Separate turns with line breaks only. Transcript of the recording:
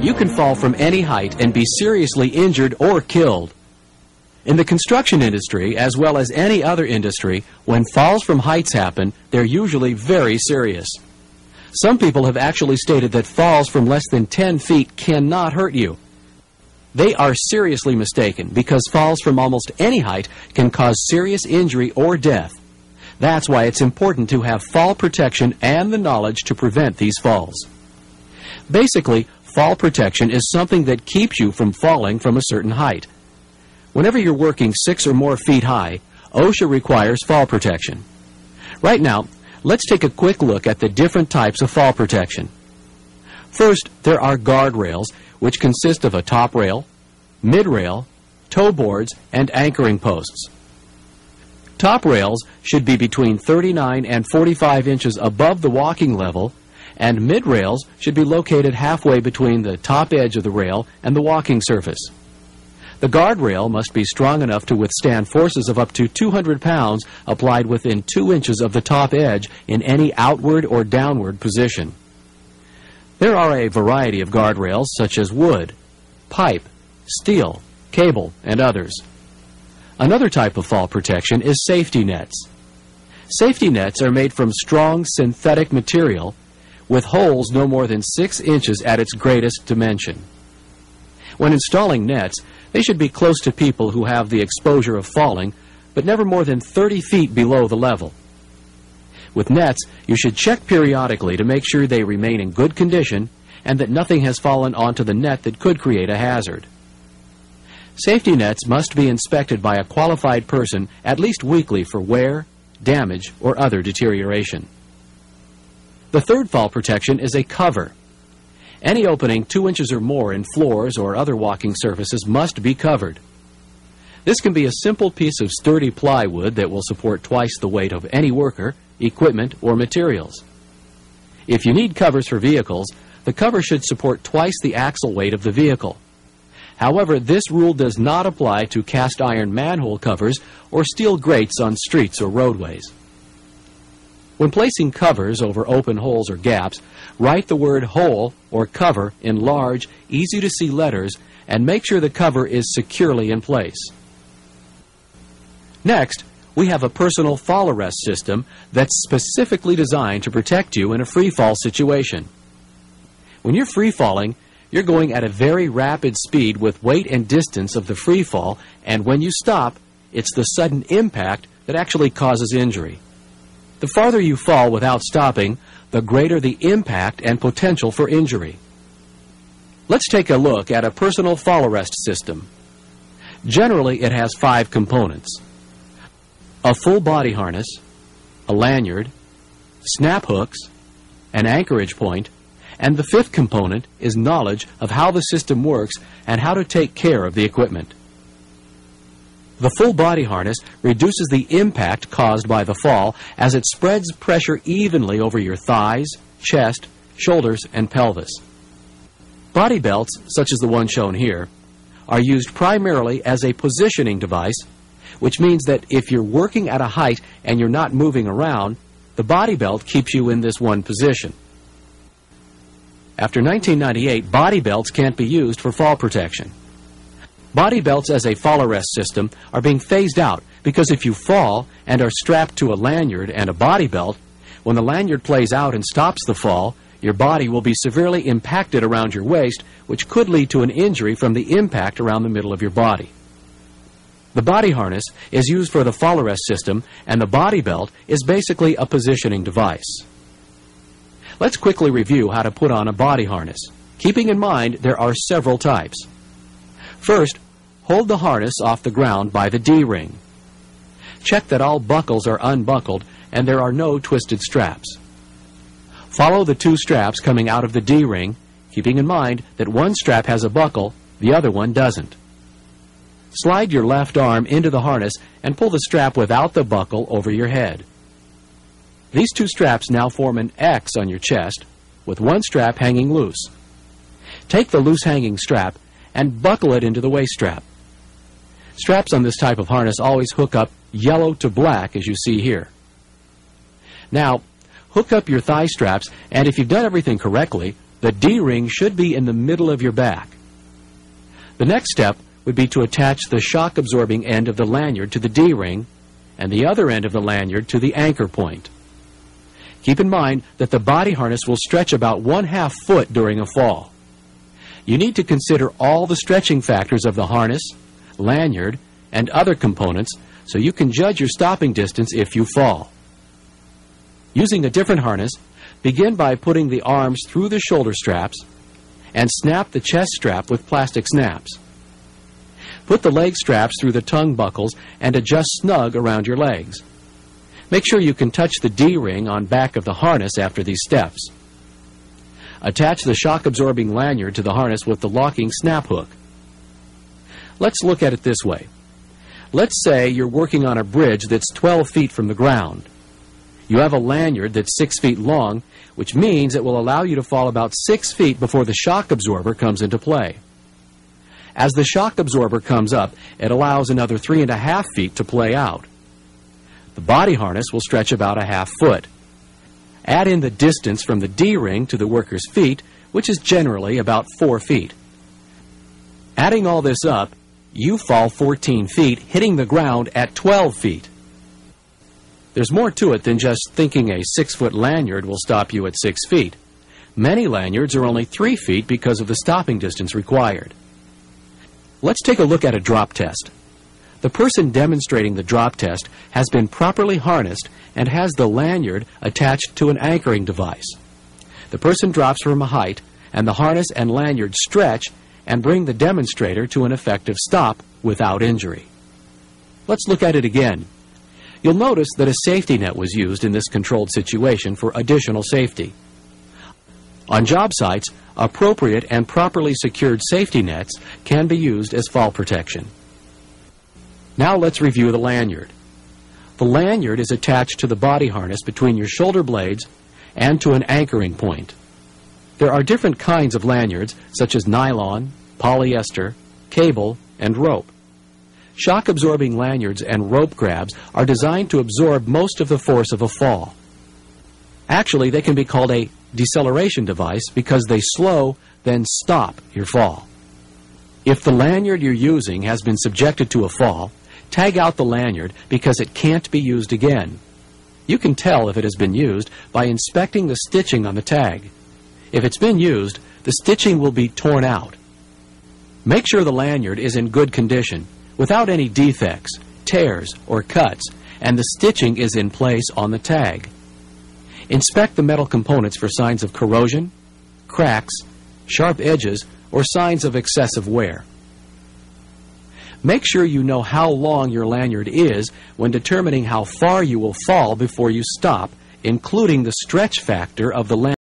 You can fall from any height and be seriously injured or killed. In the construction industry, as well as any other industry, when falls from heights happen, they're usually very serious. Some people have actually stated that falls from less than 10 feet cannot hurt you. They are seriously mistaken, because falls from almost any height can cause serious injury or death. That's why it's important to have fall protection and the knowledge to prevent these falls. Basically, fall protection is something that keeps you from falling from a certain height. Whenever you're working 6 or more feet high, OSHA requires fall protection. Right now, let's take a quick look at the different types of fall protection. First, there are guardrails, which consist of a top rail, mid-rail, toe boards, and anchoring posts. Top rails should be between 39 and 45 inches above the walking level, and mid-rails should be located halfway between the top edge of the rail and the walking surface. The guardrail must be strong enough to withstand forces of up to 200 pounds applied within 2 inches of the top edge in any outward or downward position. There are a variety of guardrails such as wood, pipe, steel, cable, and others. Another type of fall protection is safety nets. Safety nets are made from strong synthetic material with holes no more than 6 inches at its greatest dimension. When installing nets, they should be close to people who have the exposure of falling, but never more than 30 feet below the level. With nets, you should check periodically to make sure they remain in good condition and that nothing has fallen onto the net that could create a hazard. Safety nets must be inspected by a qualified person at least weekly for wear, damage, or other deterioration. The third fall protection is a cover. Any opening 2 inches or more in floors or other walking surfaces must be covered. This can be a simple piece of sturdy plywood that will support twice the weight of any worker, equipment, or materials. If you need covers for vehicles, the cover should support twice the axle weight of the vehicle. However, this rule does not apply to cast iron manhole covers or steel grates on streets or roadways. When placing covers over open holes or gaps, write the word hole or cover in large, easy-to-see letters and make sure the cover is securely in place. Next, we have a personal fall arrest system that's specifically designed to protect you in a free fall situation. When you're free falling, you're going at a very rapid speed with weight and distance of the free fall, and when you stop, it's the sudden impact that actually causes injury. The farther you fall without stopping, the greater the impact and potential for injury. Let's take a look at a personal fall arrest system. Generally, it has 5 components: a full body harness, a lanyard, snap hooks, an anchorage point, and the 5th component is knowledge of how the system works and how to take care of the equipment. The full body harness reduces the impact caused by the fall as it spreads pressure evenly over your thighs, chest, shoulders, and pelvis. Body belts, such as the one shown here, are used primarily as a positioning device, which means that if you're working at a height and you're not moving around, the body belt keeps you in this one position. After 1998, body belts can't be used for fall protection. Body belts as a fall arrest system are being phased out because if you fall and are strapped to a lanyard and a body belt, when the lanyard plays out and stops the fall, your body will be severely impacted around your waist, which could lead to an injury from the impact around the middle of your body. The body harness is used for the fall arrest system, and the body belt is basically a positioning device. Let's quickly review how to put on a body harness, keeping in mind there are several types. First, hold the harness off the ground by the D-ring. Check that all buckles are unbuckled and there are no twisted straps. Follow the 2 straps coming out of the D-ring, keeping in mind that one strap has a buckle, the other one doesn't. Slide your left arm into the harness and pull the strap without the buckle over your head. These 2 straps now form an X on your chest, with one strap hanging loose. Take the loose hanging strap and buckle it into the waist strap. Straps on this type of harness always hook up yellow to black, as you see here. Now, hook up your thigh straps, and if you've done everything correctly, The D-ring should be in the middle of your back. The next step would be to attach the shock-absorbing end of the lanyard to the D-ring and the other end of the lanyard to the anchor point. Keep in mind that the body harness will stretch about 1/2 foot during a fall. You need to consider all the stretching factors of the harness, lanyard, and other components so you can judge your stopping distance if you fall. Using a different harness, begin by putting the arms through the shoulder straps and snap the chest strap with plastic snaps. Put the leg straps through the tongue buckles and adjust snug around your legs. Make sure you can touch the D-ring on back of the harness after these steps. Attach the shock-absorbing lanyard to the harness with the locking snap hook. Let's look at it this way. Let's say you're working on a bridge that's 12 feet from the ground. You have a lanyard that's 6 feet long, which means it will allow you to fall about 6 feet before the shock absorber comes into play. As the shock absorber comes up, it allows another 3.5 feet to play out. The body harness will stretch about 1/2 foot. Add in the distance from the D-ring to the worker's feet, which is generally about 4 feet. Adding all this up, you fall 14 feet, hitting the ground at 12 feet. There's more to it than just thinking a 6-foot lanyard will stop you at 6 feet. Many lanyards are only 3 feet because of the stopping distance required. Let's take a look at a drop test. The person demonstrating the drop test has been properly harnessed and has the lanyard attached to an anchoring device. The person drops from a height, and the harness and lanyard stretch and bring the demonstrator to an effective stop without injury. Let's look at it again. You'll notice that a safety net was used in this controlled situation for additional safety. On job sites, appropriate and properly secured safety nets can be used as fall protection. Now let's review the lanyard. The lanyard is attached to the body harness between your shoulder blades and to an anchoring point. There are different kinds of lanyards, such as nylon, polyester, cable, and rope. Shock-absorbing lanyards and rope grabs are designed to absorb most of the force of a fall. Actually, they can be called a deceleration device because they slow, then stop your fall. If the lanyard you're using has been subjected to a fall, tag out the lanyard because it can't be used again. You can tell if it has been used by inspecting the stitching on the tag. If it's been used, the stitching will be torn out. Make sure the lanyard is in good condition, without any defects, tears, or cuts, and the stitching is in place on the tag. Inspect the metal components for signs of corrosion, cracks, sharp edges, or signs of excessive wear. Make sure you know how long your lanyard is when determining how far you will fall before you stop, including the stretch factor of the lanyard.